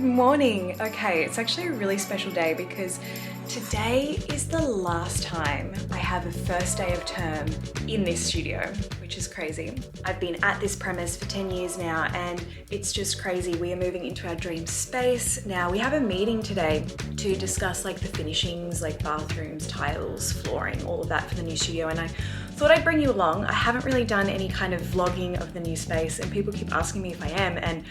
Good morning. Okay, it's actually a really special day because today is the last time I have a first day of term in this studio, which is crazy. I've been at this premise for 10 years now and it's just crazy. We are moving into our dream space. Now we have a meeting today to discuss like the finishings, like bathrooms, tiles, flooring, all of that for the new studio, and I thought I'd bring you along. I haven't really done any kind of vlogging of the new space and people keep asking me if I am, and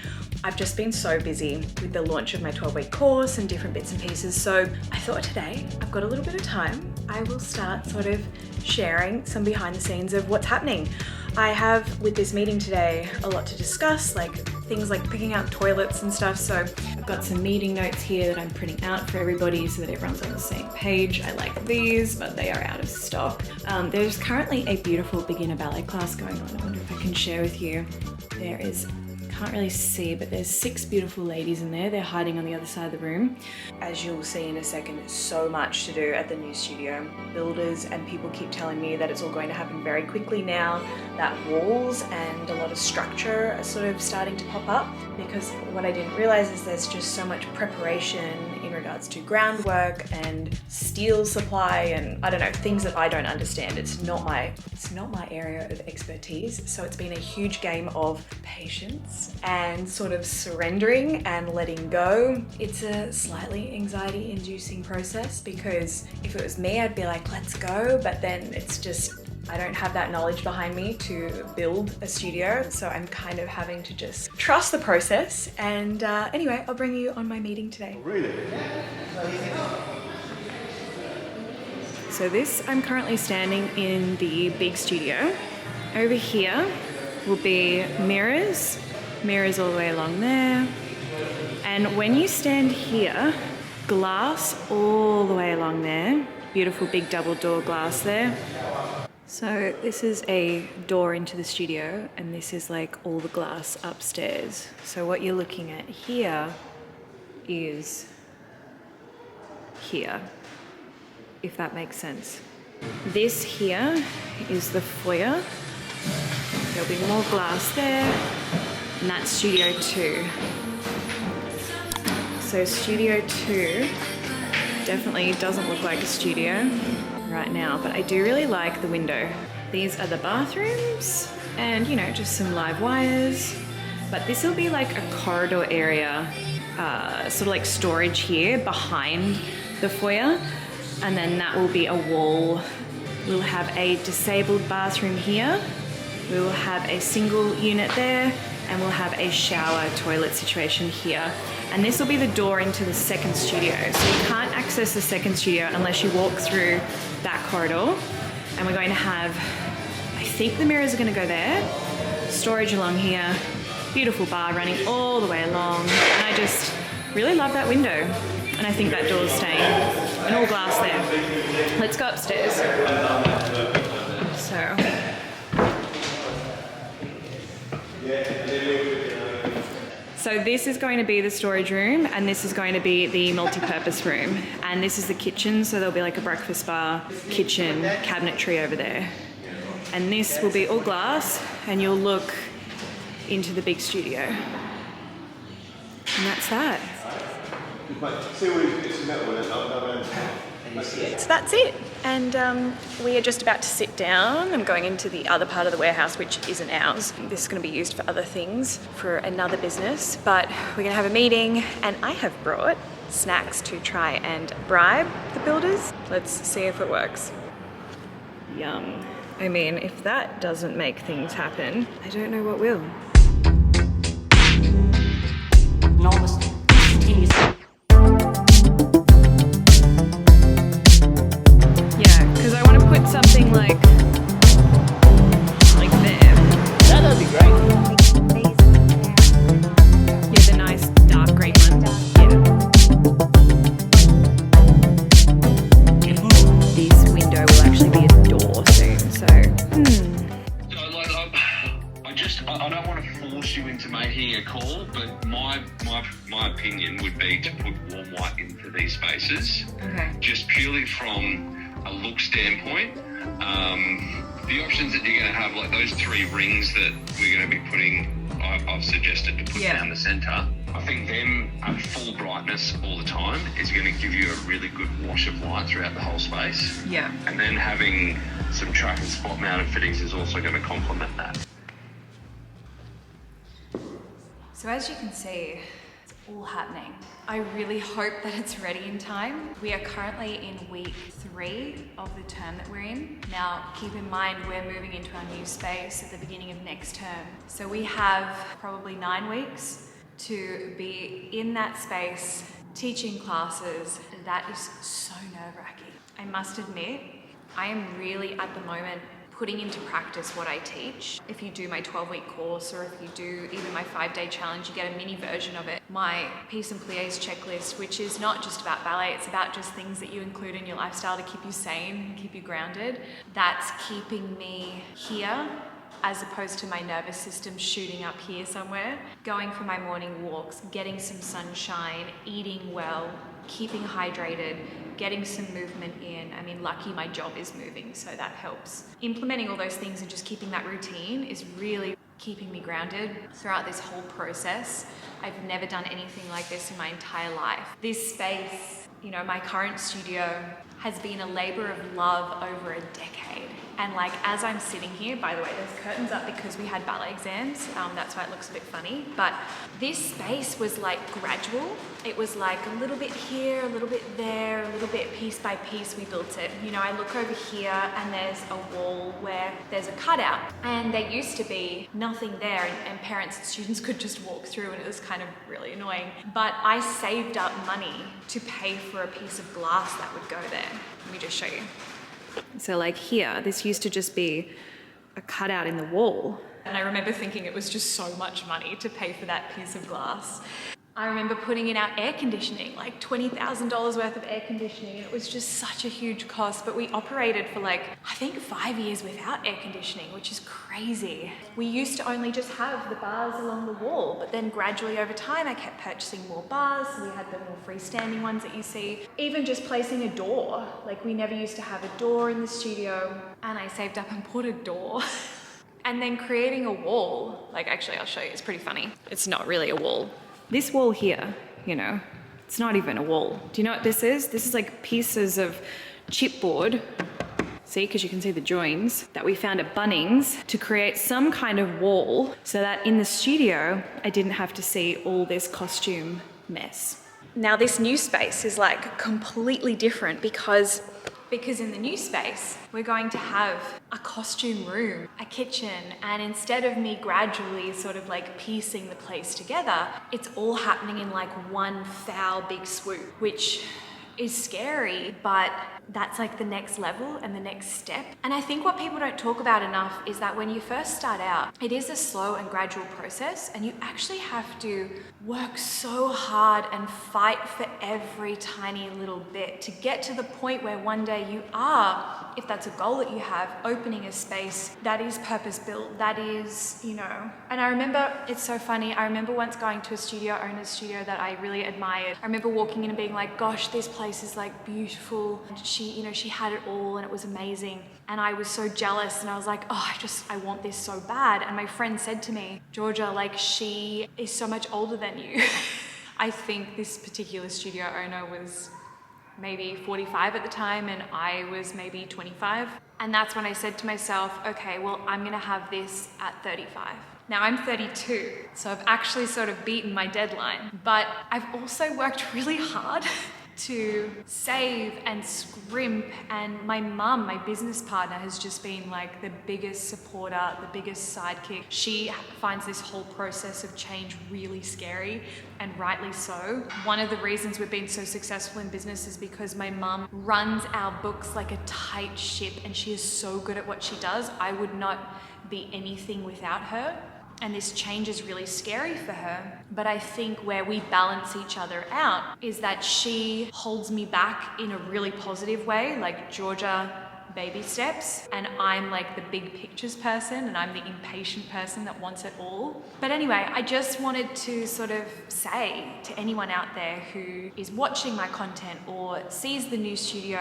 I've just been so busy with the launch of my 12-week course and different bits and pieces. So I thought today I've got a little bit of time. I will start sort of sharing some behind the scenes of what's happening. I have, with this meeting today, a lot to discuss, like things like picking out toilets and stuff. So I've got some meeting notes here that I'm printing out for everybody so that everyone's on the same page. I like these, but they are out of stock. There's currently a beautiful beginner ballet class going on. I wonder if I can share with you. There is, can't really see, but there's 6 beautiful ladies in there. They're hiding on the other side of the room. As you'll see in a second, there's so much to do at the new studio. Builders and people keep telling me that it's all going to happen very quickly now, that walls and a lot of structure are sort of starting to pop up, because what I didn't realize is there's just so much preparation in regards to groundwork and steel supply and I don't know, things that I don't understand. It's not my area of expertise. So it's been a huge game of patience and sort of surrendering and letting go. It's a slightly anxiety inducing process because if it was me, I'd be like, let's go. But then it's just, I don't have that knowledge behind me to build a studio. So I'm kind of having to just trust the process. And anyway, I'll bring you on my meeting today. Oh, really? So this, I'm currently standing in the big studio. Over here will be mirrors all the way along there. And when you stand here, glass all the way along there. Beautiful big double door glass there. So this is a door into the studio and this is like all the glass upstairs. So what you're looking at here is here, if that makes sense. This here is the foyer. There'll be more glass there, and that's Studio 2. So Studio 2 definitely doesn't look like a studio right now, but I do really like the window. These are the bathrooms and, you know, just some live wires. But this will be like a corridor area, sort of like storage here behind the foyer. And then that will be a wall. We'll have a disabled bathroom here. We will have a single unit there, and we'll have a shower toilet situation here. And this will be the door into the second studio. So you can't access the second studio unless you walk through that corridor. And we're going to have, I think the mirrors are going to go there, storage along here, beautiful bar running all the way along. And I just really love that window. And I think that door's staying, and all glass there. Let's go upstairs. So this is going to be the storage room, and this is going to be the multi-purpose room. And this is the kitchen, so there'll be like a breakfast bar, kitchen, cabinetry over there. And this will be all glass, and you'll look into the big studio. And that's that. So that's it, and we are just about to sit down. I'm going into the other part of the warehouse, which isn't ours. This is going to be used for other things, for another business, but we're going to have a meeting, and I have brought snacks to try and bribe the builders. Let's see if it works. Yum. I mean, if that doesn't make things happen, I don't know what will. Enormous, instantaneous. Put something like there. That'd be great. Yeah, the nice dark green one. Yeah. This window will actually be a door soon, so. So like, I don't want to force you into making a call, but my opinion would be to put warm white into these spaces. Okay. Just purely from a look standpoint. The options that you're going to have, like those 3 rings that we're going to be putting, I've suggested to put down the centre. I think them at full brightness all the time is going to give you a really good wash of light throughout the whole space. Yeah. And then having some track and spot mounted fittings is also going to complement that. So as you can see, it's all happening. I really hope that it's ready in time. We are currently in week 3 of the term that we're in. Now, keep in mind, we're moving into our new space at the beginning of next term. So we have probably 9 weeks to be in that space, teaching classes. That is so nerve-wracking. I must admit, I am really at the moment putting into practice what I teach. If you do my 12-week course, or if you do even my 5-day challenge, you get a mini version of it. My Peace and Plies checklist, which is not just about ballet, it's about just things that you include in your lifestyle to keep you sane, keep you grounded. That's keeping me here, as opposed to my nervous system shooting up here somewhere. Going for my morning walks, getting some sunshine, eating well, keeping hydrated, getting some movement in. I mean, lucky my job is moving, so that helps. Implementing all those things and just keeping that routine is really keeping me grounded throughout this whole process. I've never done anything like this in my entire life. This space, you know, my current studio has been a labor of love over a decade. And like, as I'm sitting here, by the way, there's curtains up because we had ballet exams. That's why it looks a bit funny. But this space was like gradual. It was like a little bit here, a little bit there, a little bit piece by piece we built it. You know, I look over here and there's a wall where there's a cutout. And there used to be nothing there, and parents and students could just walk through, and it was kind of really annoying. But I saved up money to pay for a piece of glass that would go there. Let me just show you. So like here, this used to just be a cutout in the wall. And I remember thinking it was just so much money to pay for that piece of glass. I remember putting in our air conditioning, like $20,000 worth of air conditioning. And it was just such a huge cost, but we operated for like, I think 5 years without air conditioning, which is crazy. We used to only just have the bars along the wall, but then gradually over time, I kept purchasing more bars. So we had the more freestanding ones that you see. Even just placing a door, like we never used to have a door in the studio, and I saved up and put a door. And then creating a wall, like actually I'll show you, it's pretty funny. It's not really a wall. This wall here, you know, it's not even a wall. Do you know what this is? This is like pieces of chipboard, see, because you can see the joins, that we found at Bunnings to create some kind of wall so that in the studio, I didn't have to see all this costume mess. Now this new space is like completely different because in the new space, we're going to have a costume room, a kitchen, and instead of me gradually sort of like piecing the place together, it's all happening in like one foul big swoop, which is scary, but that's like the next level and the next step. And I think what people don't talk about enough is that when you first start out, it is a slow and gradual process, and you actually have to work so hard and fight for every tiny little bit to get to the point where one day you are, if that's a goal that you have, opening a space that is purpose-built, that is, you know. And I remember, it's so funny, I remember once going to a studio owner's studio that I really admired. I remember walking in and being like, gosh, this place is like beautiful. And she had it all and it was amazing. And I was so jealous, and I was like, oh, I want this so bad. And my friend said to me, Georgia, like, she is so much older than you. I think this particular studio owner was maybe 45 at the time, and I was maybe 25. And that's when I said to myself, okay, well, I'm gonna have this at 35. Now I'm 32, so I've actually sort of beaten my deadline, but I've also worked really hard to save and scrimp, and my mum, my business partner, has just been like the biggest supporter, the biggest sidekick. She finds this whole process of change really scary, and rightly so. One of the reasons we've been so successful in business is because my mum runs our books like a tight ship, and she is so good at what she does. I would not be anything without her. And this change is really scary for her. But I think where we balance each other out is that she holds me back in a really positive way. Like, Georgia, baby steps, and I'm like the big pictures person, and I'm the impatient person that wants it all. But anyway, I just wanted to sort of say to anyone out there who is watching my content or sees the new studio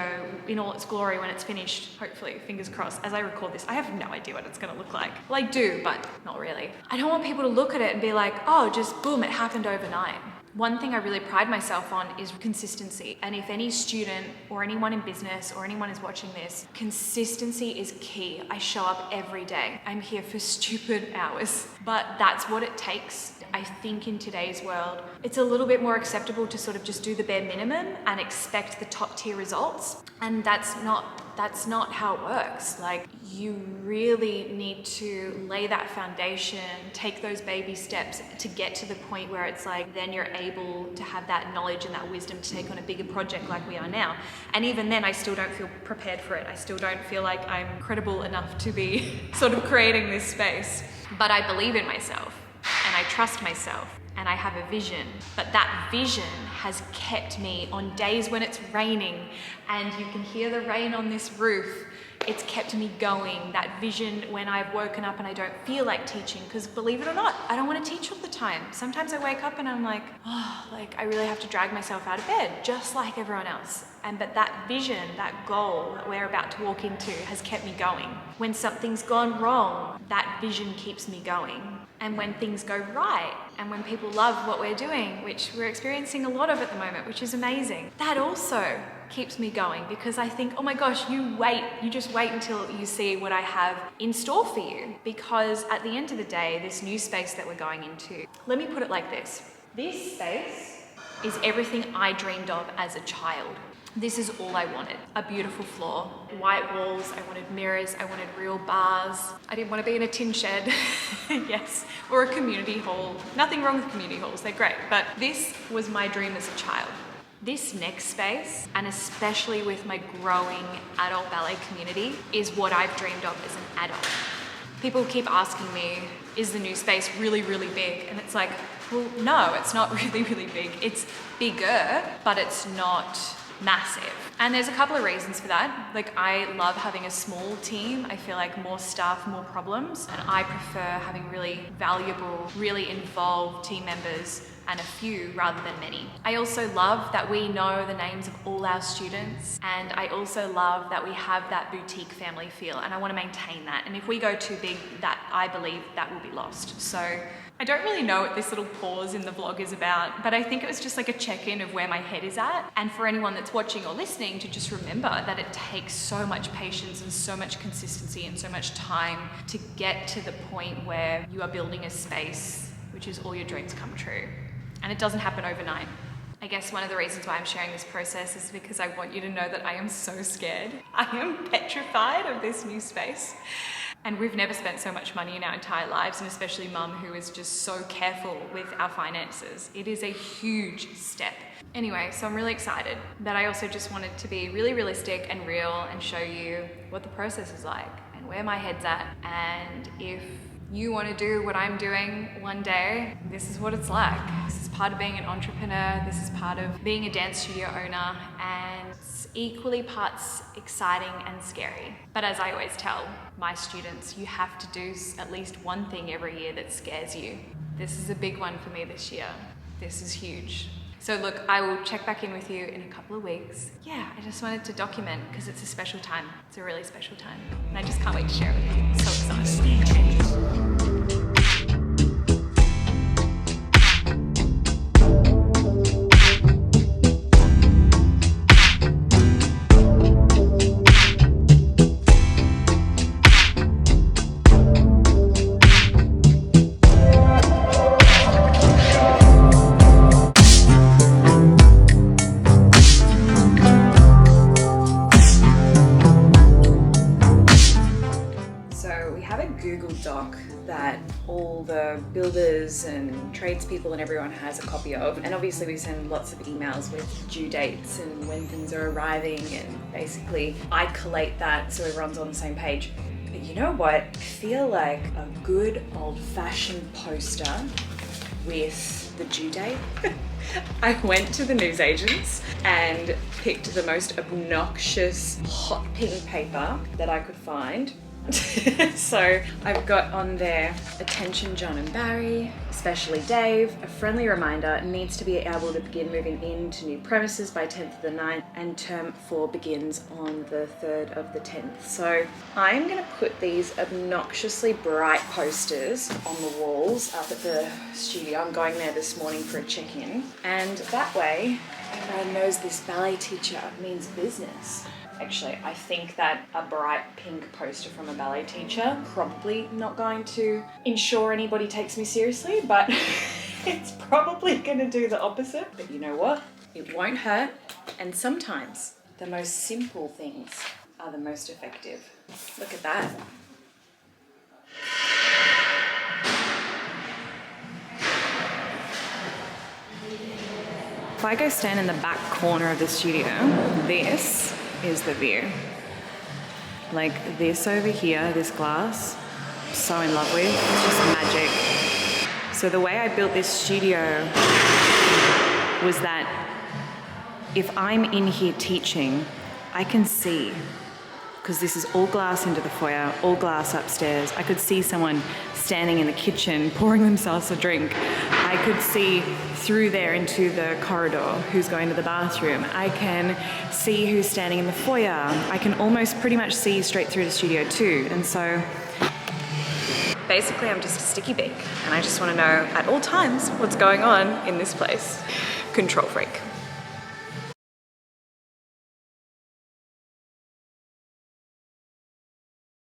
in all its glory when it's finished, hopefully, fingers crossed. As I record this, I have no idea what it's going to look like. Well, I do, but not really. I don't want people to look at it and be like, oh, just boom, it happened overnight. One thing I really pride myself on is consistency. And if any student or anyone in business or anyone is watching this, consistency is key. I show up every day. I'm here for stupid hours, but that's what it takes. I think in today's world, it's a little bit more acceptable to sort of just do the bare minimum and expect the top tier results. And that's not how it works. Like, you really need to lay that foundation, take those baby steps to get to the point where it's like, then you're able to have that knowledge and that wisdom to take on a bigger project like we are now. And even then, I still don't feel prepared for it. I still don't feel like I'm credible enough to be sort of creating this space. But I believe in myself and I trust myself. And I have a vision, but that vision has kept me on days when it's raining and you can hear the rain on this roof. It's kept me going. That vision when I've woken up and I don't feel like teaching, because believe it or not, I don't want to teach all the time. Sometimes I wake up and I'm like, oh, like I really have to drag myself out of bed, just like everyone else. But that vision, that goal that we're about to walk into has kept me going. When something's gone wrong, that vision keeps me going. And when things go right, and when people love what we're doing, which we're experiencing a lot of at the moment, which is amazing, that also keeps me going, because I think, oh my gosh, you just wait until you see what I have in store for you. Because at the end of the day, this new space that we're going into, let me put it like this. This space is everything I dreamed of as a child. This is all I wanted. A beautiful floor, white walls, I wanted mirrors, I wanted real bars. I didn't want to be in a tin shed, yes, or a community hall. Nothing wrong with community halls, they're great, but this was my dream as a child. This next space, and especially with my growing adult ballet community, is what I've dreamed of as an adult. People keep asking me, is the new space really, really big? And it's like, well, no, it's not really, really big. It's bigger, but it's not massive. And there's a couple of reasons for that. Like, I love having a small team. I feel like more staff, more problems. And I prefer having really valuable, really involved team members, and a few rather than many. I also love that we know the names of all our students, and I also love that we have that boutique family feel, and I want to maintain that. And if we go too big, that I believe that will be lost. So I don't really know what this little pause in the vlog is about, but I think it was just like a check-in of where my head is at. And for anyone that's watching or listening, to just remember that it takes so much patience and so much consistency and so much time to get to the point where you are building a space which is all your dreams come true. And it doesn't happen overnight. I guess one of the reasons why I'm sharing this process is because I want you to know that I am so scared. I am petrified of this new space. And we've never spent so much money in our entire lives, and especially Mum, who is just so careful with our finances. It is a huge step. Anyway, so I'm really excited, but I also just wanted to be really realistic and real and show you what the process is like and where my head's at. And if you want to do what I'm doing one day, this is what it's like. This is part of being an entrepreneur. This is part of being a dance studio owner, and it's equally parts exciting and scary. But as I always tell my students, you have to do at least one thing every year that scares you. This is a big one for me this year. This is huge. So look, I will check back in with you in a couple of weeks. Yeah, I just wanted to document because it's a special time. It's a really special time. And I just can't wait to share it with you. So excited. That all the builders and tradespeople and everyone has a copy of, and obviously we send lots of emails with due dates and when things are arriving, and basically I collate that so everyone's on the same page. But you know what? I feel like a good old-fashioned poster with the due date. I went to the newsagents and picked the most obnoxious hot pink paper that I could find. So I've got on there, attention John and Barry, especially Dave, a friendly reminder, needs to be able to begin moving into new premises by 10th of the 9th, and term 4 begins on the 3rd of the 10th. So I'm going to put these obnoxiously bright posters on the walls up at the studio. I'm going there this morning for a check-in, and that way everyone knows this ballet teacher means business. Actually, I think that a bright pink poster from a ballet teacher probably not going to ensure anybody takes me seriously, but it's probably going to do the opposite. But you know what? It won't hurt. And sometimes the most simple things are the most effective. Look at that. If I go stand in the back corner of the studio, this is the view. Like this over here, this glass, I'm so in love with, it's just magic. So the way I built this studio was that if I'm in here teaching, I can see, because this is all glass into the foyer, all glass upstairs. I could see someone standing in the kitchen pouring themselves a drink. I could see through there into the corridor who's going to the bathroom. I can see who's standing in the foyer. I can almost pretty much see straight through the studio too. And so basically I'm just a sticky beak, and I just want to know at all times what's going on in this place. Control freak.